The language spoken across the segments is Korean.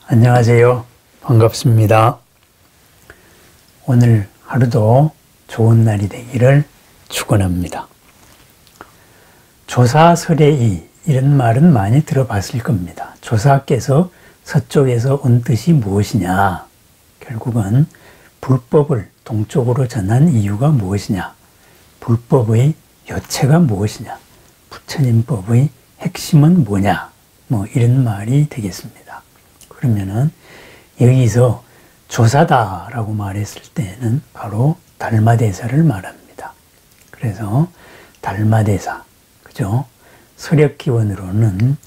안녕하세요. 반갑습니다. 오늘 하루도 좋은 날이 되기를 축원합니다. 조사설의 이런 말은 많이 들어봤을 겁니다. 조사께서 서쪽에서 온 뜻이 무엇이냐? 결국은 불법을 동쪽으로 전한 이유가 무엇이냐? 불법의 요체가 무엇이냐? 부처님법의 핵심은 뭐냐? 이런 말이 되겠습니다. 그러면은 여기서 조사다라고 말했을 때는 바로 달마대사를 말합니다. 그래서 달마대사, 그죠? 서력기원으로는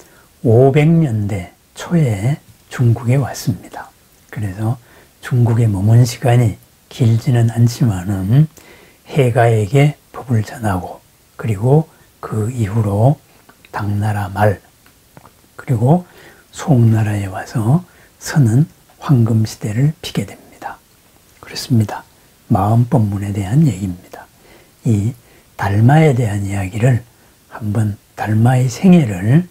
500년대 초에 중국에 왔습니다. 그래서 중국에 머문 시간이 길지는 않지만은 해가에게 법을 전하고, 그리고 그 이후로 당나라 말, 그리고 송나라에 와서 서는 황금시대를 피게 됩니다. 그렇습니다. 마음법문에 대한 얘기입니다. 이 달마에 대한 이야기를 한번, 달마의 생애를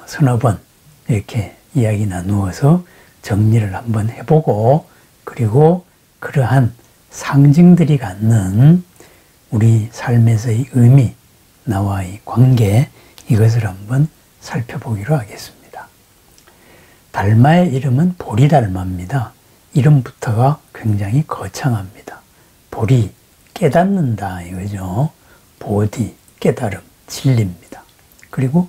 서너 번 이렇게 이야기 나누어서 정리를 한번 해보고, 그리고 그러한 상징들이 갖는 우리 삶에서의 의미, 나와의 관계, 이것을 한번 살펴보기로 하겠습니다. 달마의 이름은 보리달마입니다. 이름부터가 굉장히 거창합니다. 보리, 깨닫는다 이거죠. 보디, 깨달음, 진리입니다. 그리고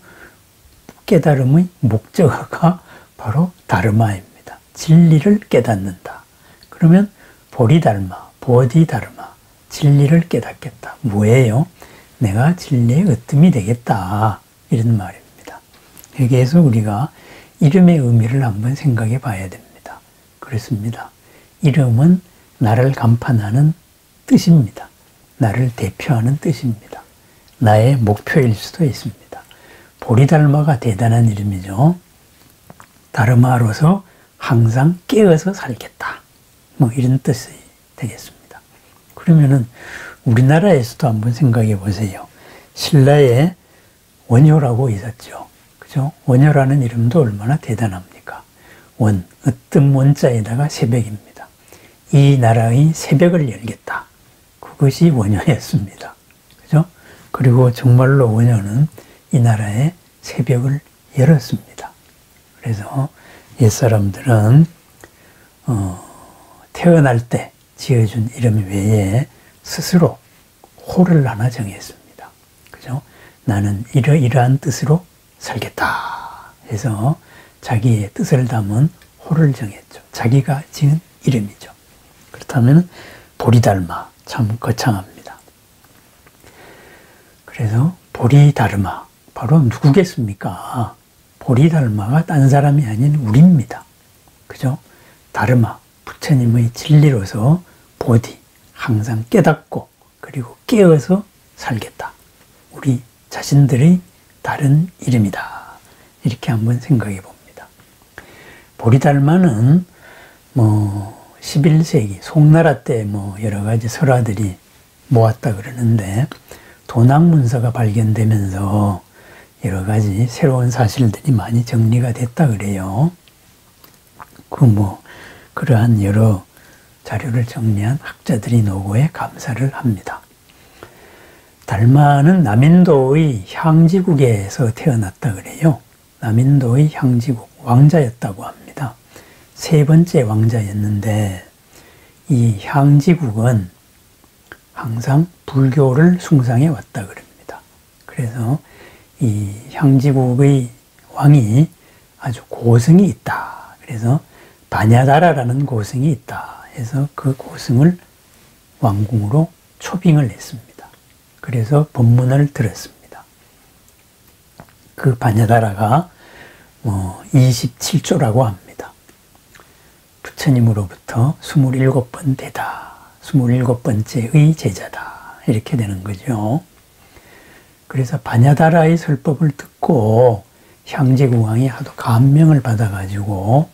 깨달음의 목적어가 바로 다르마입니다. 진리를 깨닫는다. 그러면 보리달마, 보디달마, 진리를 깨닫겠다. 뭐예요? 내가 진리의 으뜸이 되겠다. 이런 말입니다. 여기에서 우리가 이름의 의미를 한번 생각해 봐야 됩니다. 그렇습니다. 이름은 나를 간판하는 뜻입니다. 나를 대표하는 뜻입니다. 나의 목표일 수도 있습니다. 보리달마가 대단한 이름이죠. 다르마로서 항상 깨어서 살겠다. 이런 뜻이 되겠습니다. 그러면은 우리나라에서도 한번 생각해 보세요. 신라에 원효라고 있었죠. 그죠? 원효라는 이름도 얼마나 대단합니까? 원, 으뜸 원자에다가 새벽입니다. 이 나라의 새벽을 열겠다. 그것이 원효였습니다. 그죠? 그리고 정말로 원효는 이 나라의 새벽을 열었습니다. 그래서 옛사람들은 태어날 때 지어준 이름 외에 스스로 호를 하나 정했습니다. 그죠? 나는 이러이러한 뜻으로 살겠다 해서 자기의 뜻을 담은 호를 정했죠. 자기가 지은 이름이죠. 그렇다면 보리달마, 참 거창합니다. 그래서 보리달마, 바로 누구겠습니까? 보리달마가 딴 사람이 아닌 우리입니다. 그죠? 다르마, 부처님의 진리로서 보디, 항상 깨닫고 그리고 깨어서 살겠다. 우리 자신들의 다른 이름이다. 이렇게 한번 생각해 봅니다. 보리달마는 11세기 송나라 때 여러 가지 설화들이 모았다 그러는데, 도낭문서가 발견되면서 여러 가지 새로운 사실들이 많이 정리가 됐다 그래요. 그러한 여러 자료를 정리한 학자들이 노고에 감사를 합니다. 달마는 남인도의 향지국에서 태어났다 그래요. 남인도의 향지국, 왕자였다고 합니다. 세 번째 왕자였는데, 이 향지국은 항상 불교를 숭상해 왔다 그럽니다. 그래서 이 향지국의 왕이 아주 고승이 있다. 그래서 바냐다라라는 고승이 있다 해서 그 고승을 왕궁으로 초빙을 했습니다. 그래서 법문을 들었습니다. 그 바냐다라가 27조라고 합니다. 부처님으로부터 27번 되다. 27번째의 제자다. 이렇게 되는 거죠. 그래서 바냐다라의 설법을 듣고 향지국왕이 하도 감명을 받아가지고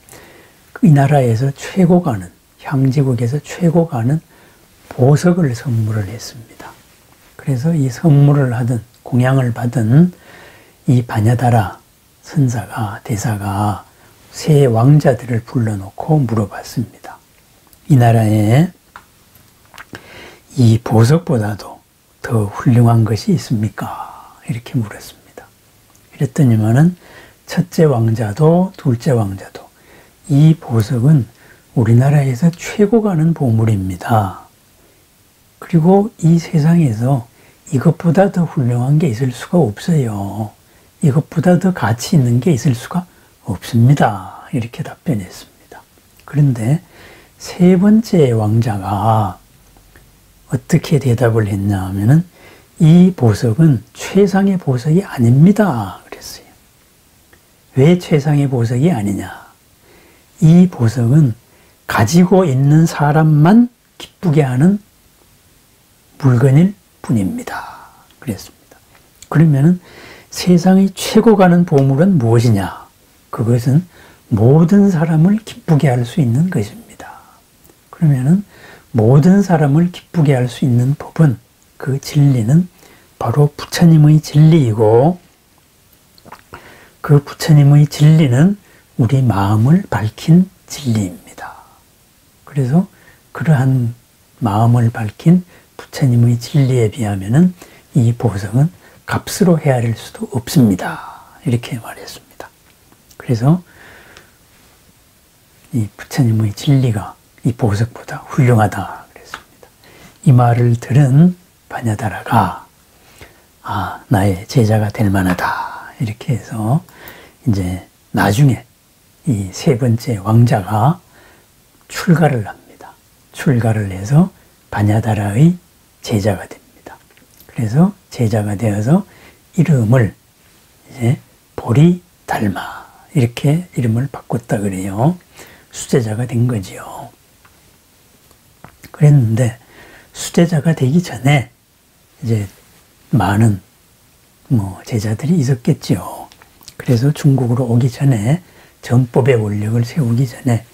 이 나라에서 최고 가는, 향지국에서 최고 가는 보석을 선물을 했습니다. 그래서 이 선물을 하든 공양을 받은 이 바냐다라 선사가, 대사가 세 왕자들을 불러놓고 물어봤습니다. 이 나라에 이 보석보다도 더 훌륭한 것이 있습니까? 이렇게 물었습니다. 그랬더니만은 첫째 왕자도 둘째 왕자도 이 보석은 우리나라에서 최고 가는 보물입니다. 그리고 이 세상에서 이것보다 더 훌륭한 게 있을 수가 없어요. 이것보다 더 가치 있는 게 있을 수가 없습니다. 이렇게 답변했습니다. 그런데 세 번째 왕자가 어떻게 대답을 했냐 하면은 이 보석은 최상의 보석이 아닙니다. 그랬어요. 왜 최상의 보석이 아니냐? 이 보석은 가지고 있는 사람만 기쁘게 하는 물건일 뿐입니다. 그랬습니다. 그러면은 세상의 최고 가는 보물은 무엇이냐? 그것은 모든 사람을 기쁘게 할 수 있는 것입니다. 그러면은 모든 사람을 기쁘게 할 수 있는 법은, 그 진리는 바로 부처님의 진리이고, 그 부처님의 진리는 우리 마음을 밝힌 진리입니다. 그래서 그러한 마음을 밝힌 부처님의 진리에 비하면은 이 보석은 값으로 헤아릴 수도 없습니다. 이렇게 말했습니다. 그래서 이 부처님의 진리가 이 보석보다 훌륭하다 그랬습니다. 이 말을 들은 바냐다라가 나의 제자가 될 만하다 이렇게 해서 이제 나중에 이 세 번째 왕자가 출가를 합니다. 출가를 해서 바냐다라의 제자가 됩니다. 그래서 제자가 되어서 이름을 이제 보리달마 이렇게 이름을 바꿨다 그래요. 수제자가 된 거지요. 그랬는데 수제자가 되기 전에 이제 많은 제자들이 있었겠지요. 그래서 중국으로 오기 전에 정법의 원력을 세우기 전에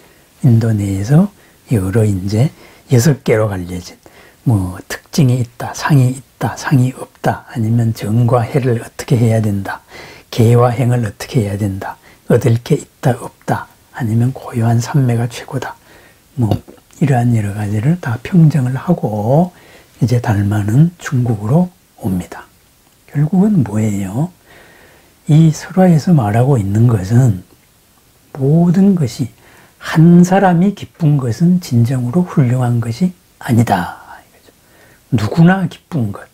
인도 내에서 여러 이제 6개로 갈려진 특징이 있다, 상이 없다, 아니면 정과 해를 어떻게 해야 된다, 계와 행을 어떻게 해야 된다, 얻을 게 있다, 없다, 아니면 고요한 삼매가 최고다. 이러한 여러 가지를 다 평정을 하고 이제 달마는 중국으로 옵니다. 결국은 뭐예요? 이 설화에서 말하고 있는 것은 모든 것이 한 사람이 기쁜 것은 진정으로 훌륭한 것이 아니다. 누구나 기쁜 것,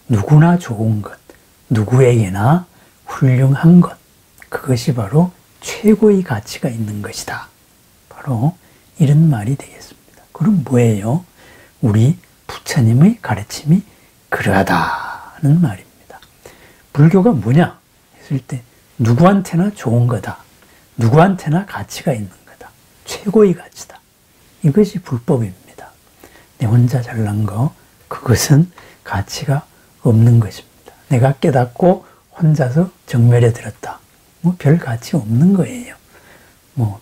누구나 좋은 것, 누구에게나 훌륭한 것, 그것이 바로 최고의 가치가 있는 것이다. 바로 이런 말이 되겠습니다. 그럼 뭐예요? 우리 부처님의 가르침이 그러하다는 말입니다. 불교가 뭐냐 했을 때 누구한테나 좋은 거다. 누구한테나 가치가 있는 거다. 최고의 가치다. 이것이 불법입니다. 내 혼자 잘난 거, 그것은 가치가 없는 것입니다. 내가 깨닫고 혼자서 정멸에 들었다. 별 가치 없는 거예요.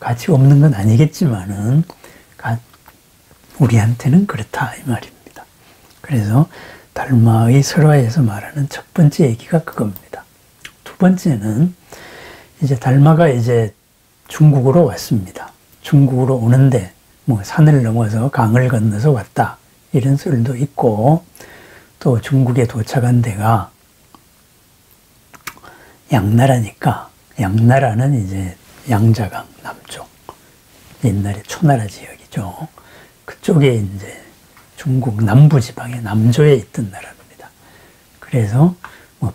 가치 없는 건 아니겠지만은 우리한테는 그렇다 이 말입니다. 그래서 달마의 설화에서 말하는 첫 번째 얘기가 그겁니다. 두 번째는 이제 달마가 이제 중국으로 왔습니다. 중국으로 오는데 산을 넘어서 강을 건너서 왔다 이런 설도 있고, 또 중국에 도착한 데가 양나라니까, 양나라는 이제 양자강 남쪽, 옛날에 초나라 지역이죠. 그쪽에 이제 중국 남부지방의 남조에 있던 나라입니다. 그래서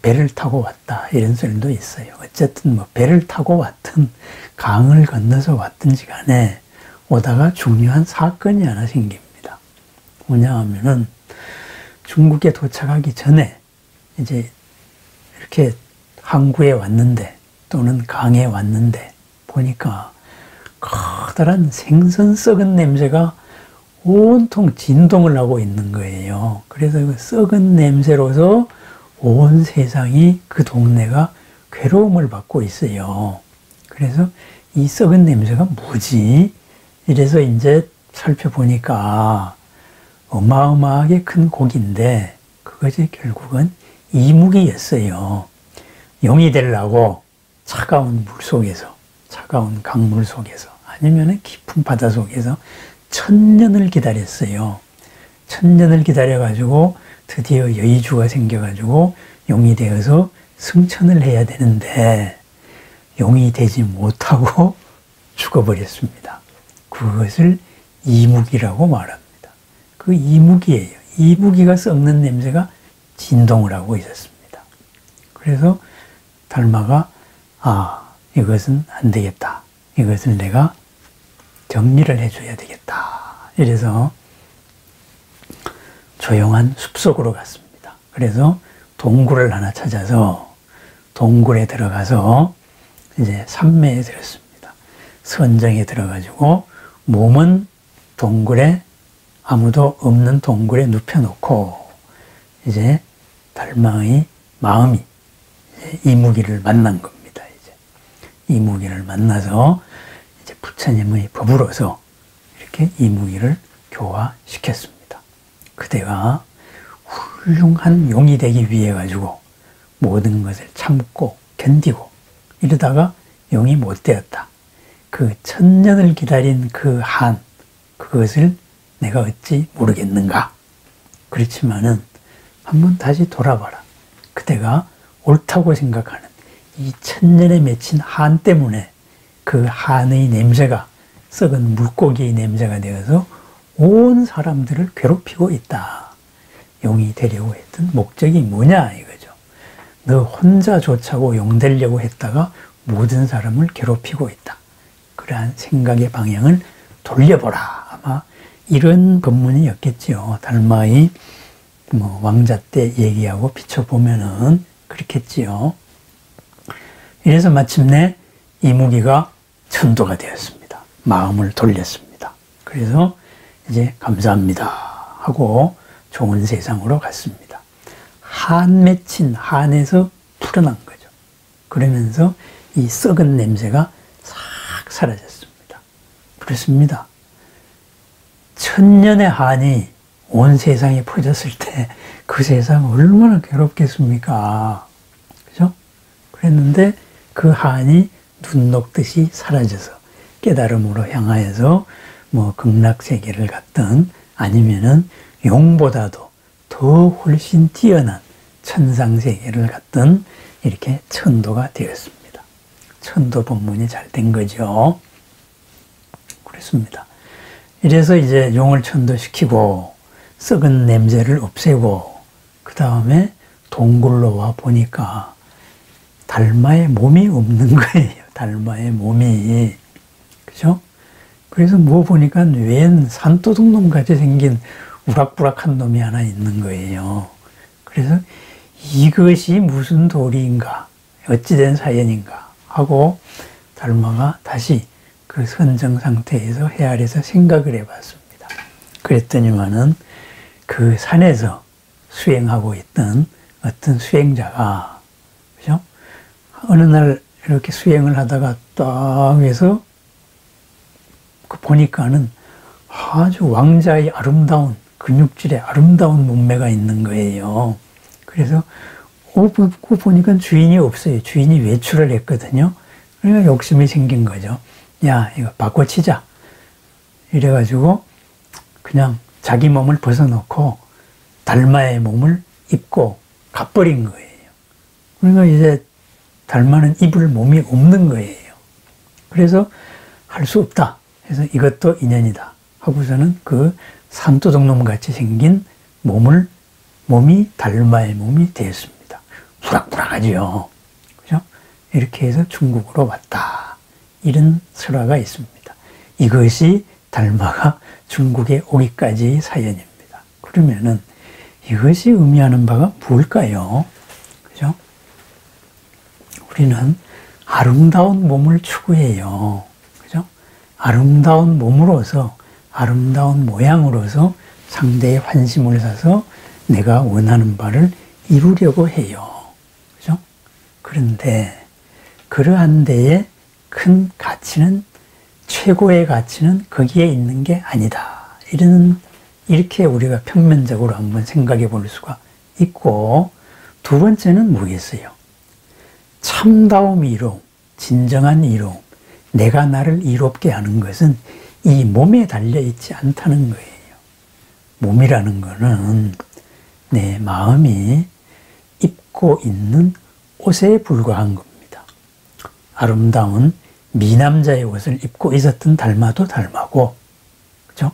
배를 타고 왔다 이런 설도 있어요. 어쨌든 배를 타고 왔든 강을 건너서 왔든지 간에 오다가 중요한 사건이 하나 생깁니다. 뭐냐 하면은 중국에 도착하기 전에 이제 이렇게 항구에 왔는데 또는 강에 왔는데 보니까 커다란 생선 썩은 냄새가 온통 진동을 하고 있는 거예요. 그래서 그 썩은 냄새로서 온 세상이, 그 동네가 괴로움을 받고 있어요. 그래서 이 썩은 냄새가 뭐지? 이래서 이제 살펴보니까 어마어마하게 큰 고기인데 그것이 결국은 이묵이었어요. 용이 되려고 차가운 물 속에서 차가운 강물 속에서 아니면 깊은 바다 속에서 천년을 기다렸어요. 천년을 기다려가지고 드디어 여의주가 생겨가지고 용이 되어서 승천을 해야 되는데 용이 되지 못하고 죽어버렸습니다. 그것을 이무기라고 말합니다. 그 이무기예요. 이무기가 썩는 냄새가 진동을 하고 있었습니다. 그래서 달마가 이것은 안 되겠다. 이것을 내가 정리를 해줘야 되겠다. 이래서 조용한 숲속으로 갔습니다. 그래서 동굴을 하나 찾아서 동굴에 들어가서 이제 삼매에 들었습니다. 선정에 들어가지고 몸은 동굴에 아무도 없는 동굴에 눕혀놓고 이제 달마의 마음이 이제 이무기를 만난 겁니다. 이제 이무기를 만나서 이제 부처님의 법으로서 이렇게 이무기를 교화시켰습니다. 그대가 훌륭한 용이 되기 위해 가지고 모든 것을 참고 견디고 이러다가 용이 못 되었다. 그 천년을 기다린 그 한, 그것을 내가 어찌 모르겠는가. 그렇지만은 한번 다시 돌아봐라. 그대가 옳다고 생각하는 이 천년에 맺힌 한 때문에 그 한의 냄새가 썩은 물고기의 냄새가 되어서 온 사람들을 괴롭히고 있다. 용이 되려고 했던 목적이 뭐냐 이거죠. 너 혼자 좋자고 용 되려고 했다가 모든 사람을 괴롭히고 있다. 그러한 생각의 방향을 돌려보라. 아마 이런 법문이었겠지요. 달마의 왕자 때 얘기하고 비춰보면은 그렇겠지요. 이래서 마침내 이무기가 천도가 되었습니다. 마음을 돌렸습니다. 그래서 이제 감사합니다 하고 좋은 세상으로 갔습니다. 한 맺힌 한에서 풀어난 거죠. 그러면서 이 썩은 냄새가 싹 사라졌습니다. 그렇습니다. 천년의 한이 온 세상에 퍼졌을 때 그 세상 얼마나 괴롭겠습니까? 그죠? 그랬는데 그 한이 눈 녹듯이 사라져서 깨달음으로 향하여서 극락세계를 갔든 아니면은 용보다도 더 훨씬 뛰어난 천상세계를 갔든 이렇게 천도가 되었습니다. 천도 법문이 잘 된 거죠. 그렇습니다. 이래서 이제 용을 천도시키고 썩은 냄새를 없애고 그 다음에 동굴로 와 보니까 달마의 몸이 없는 거예요. 달마의 몸이. 그죠? 그래서 보니까 웬 산도둑놈 같이 생긴 우락부락한 놈이 하나 있는 거예요. 그래서 이것이 무슨 도리인가, 어찌된 사연인가 하고 달마가 다시 그 선정 상태에서 헤아려서 생각을 해봤습니다. 그랬더니만은 그 산에서 수행하고 있던 어떤 수행자가, 그죠? 어느 날 이렇게 수행을 하다가 딱 해서 보니까는 아주 왕자의 아름다운 근육질의 아름다운 몸매가 있는 거예요. 그래서 보니까 주인이 없어요. 주인이 외출을 했거든요. 그러니까 욕심이 생긴 거죠. 야, 이거 바꿔치자. 이래가지고 그냥 자기 몸을 벗어놓고 달마의 몸을 입고 가버린 거예요. 그러니까 이제 달마는 입을 몸이 없는 거예요. 그래서 할 수 없다. 그래서 이것도 인연이다 하고서는 그 산도둑놈 같이 생긴 몸이 달마의 몸이 되었습니다. 부락부락하지요. 그죠? 이렇게 해서 중국으로 왔다. 이런 설화가 있습니다. 이것이 달마가 중국에 오기까지의 사연입니다. 그러면은 이것이 의미하는 바가 뭘까요? 그죠? 우리는 아름다운 몸을 추구해요. 그죠? 아름다운 몸으로서, 아름다운 모양으로서 상대의 환심을 사서 내가 원하는 바를 이루려고 해요. 그죠? 그런데 그러한 데에 큰 가치는, 최고의 가치는 거기에 있는 게 아니다. 이렇게 우리가 평면적으로 한번 생각해 볼 수가 있고, 두 번째는 뭐겠어요? 참다움 이로움, 진정한 이로움, 내가 나를 이롭게 하는 것은 이 몸에 달려있지 않다는 거예요. 몸이라는 거는 내 마음이 입고 있는 옷에 불과한 겁니다. 아름다운 미남자의 옷을 입고 있었던 달마도 달마고, 그죠?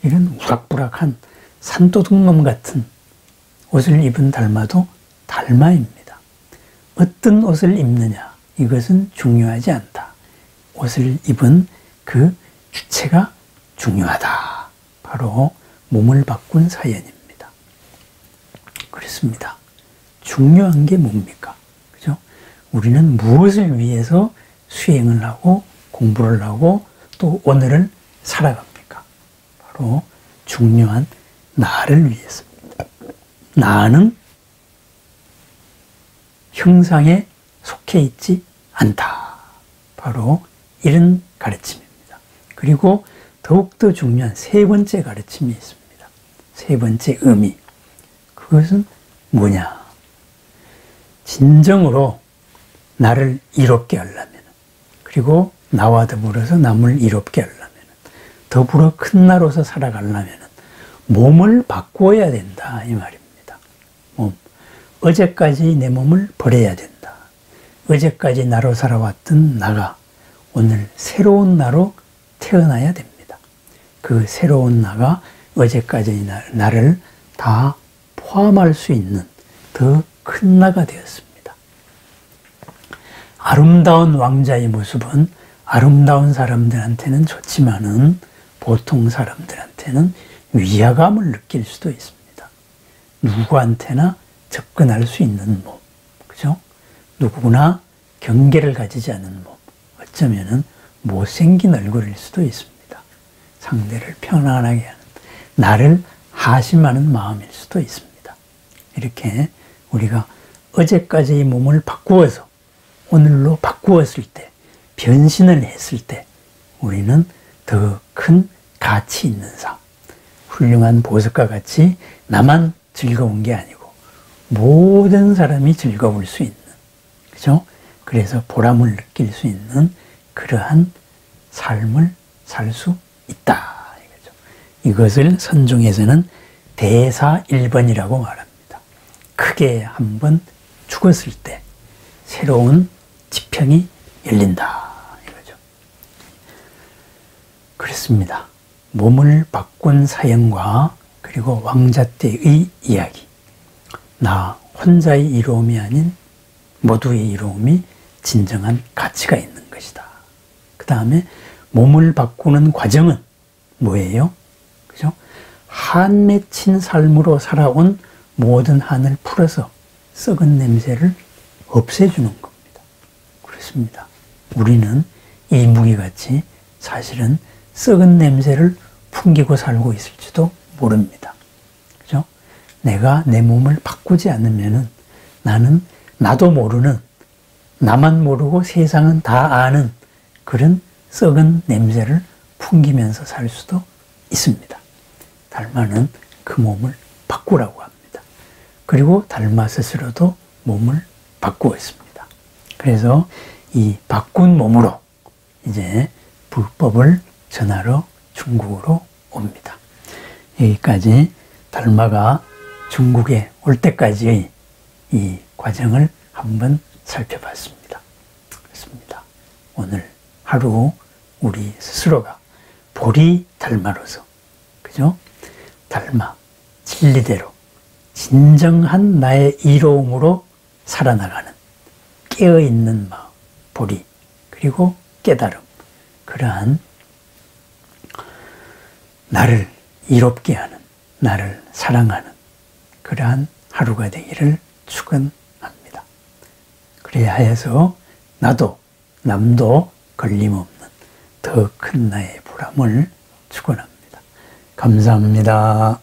이런 우락부락한 산도둑놈 같은 옷을 입은 달마도 달마입니다. 어떤 옷을 입느냐, 이것은 중요하지 않다. 옷을 입은 그 주체가 중요하다. 바로 몸을 바꾼 사연입니다. 그렇습니다. 중요한 게 뭡니까? 그죠? 우리는 무엇을 위해서 수행을 하고 공부를 하고 또 오늘을 살아갑니까? 바로 중요한 나를 위해서입니다. 나는 형상에 속해 있지 않다. 바로 이런 가르침입니다. 그리고 더욱더 중요한 세 번째 가르침이 있습니다. 세 번째 의미. 그것은 뭐냐? 진정으로 나를 이롭게 하려면, 그리고 나와 더불어서 남을 이롭게 하려면, 더불어 큰 나로서 살아가려면 몸을 바꾸어야 된다, 이 말입니다. 몸. 어제까지 내 몸을 버려야 된다. 어제까지 나로 살아왔던 나가 오늘 새로운 나로 태어나야 됩니다. 그 새로운 나가 어제까지의 나를 다 포함할 수 있는 더 큰 나가 되었습니다. 아름다운 왕자의 모습은 아름다운 사람들한테는 좋지만은 보통 사람들한테는 위화감을 느낄 수도 있습니다. 누구한테나 접근할 수 있는 몸, 그죠? 누구나 경계를 가지지 않은 몸, 어쩌면은 못생긴 얼굴일 수도 있습니다. 상대를 편안하게 하는, 나를 하심하는 마음일 수도 있습니다. 이렇게 우리가 어제까지의 몸을 바꾸어서 오늘로 바꾸었을 때, 변신을 했을 때 우리는 더 큰 가치 있는 삶, 훌륭한 보석과 같이 나만 즐거운 게 아니고 모든 사람이 즐거울 수 있는, 그죠? 그래서 보람을 느낄 수 있는 그러한 삶을 살 수 있다, 이거죠. 이것을 선종에서는 대사 1번이라고 말합니다. 크게 한번 죽었을 때 새로운 지평이 열린다, 이거죠. 그렇습니다. 몸을 바꾼 사연과 그리고 왕자 때의 이야기, 나 혼자의 이로움이 아닌 모두의 이로움이 진정한 가치가 있는 것이다. 그 다음에 몸을 바꾸는 과정은 뭐예요? 그죠? 한 맺힌 삶으로 살아온 모든 한을 풀어서 썩은 냄새를 없애주는 겁니다. 그렇습니다. 우리는 이 무기같이 사실은 썩은 냄새를 풍기고 살고 있을지도 모릅니다. 그죠? 내가 내 몸을 바꾸지 않으면은 나는 나도 모르는, 나만 모르고 세상은 다 아는 그런 썩은 냄새를 풍기면서 살 수도 있습니다. 달마는 그 몸을 바꾸라고 합니다. 그리고 달마 스스로도 몸을 바꾸었습니다. 그래서 이 바꾼 몸으로 이제 불법을 전하러 중국으로 옵니다. 여기까지 달마가 중국에 올 때까지의 이 과정을 한번 살펴봤습니다. 그렇습니다. 오늘 하루 우리 스스로가 보리 달마로서, 그죠? 달마, 진리대로 진정한 나의 이로움으로 살아나가는 깨어있는 마음, 보리, 그리고 깨달음, 그러한 나를 이롭게 하는, 나를 사랑하는 그러한 하루가 되기를 축원합니다. 그래야 해서 나도 남도 걸림없는 더 큰 나의 보람을 축원합니다. 감사합니다.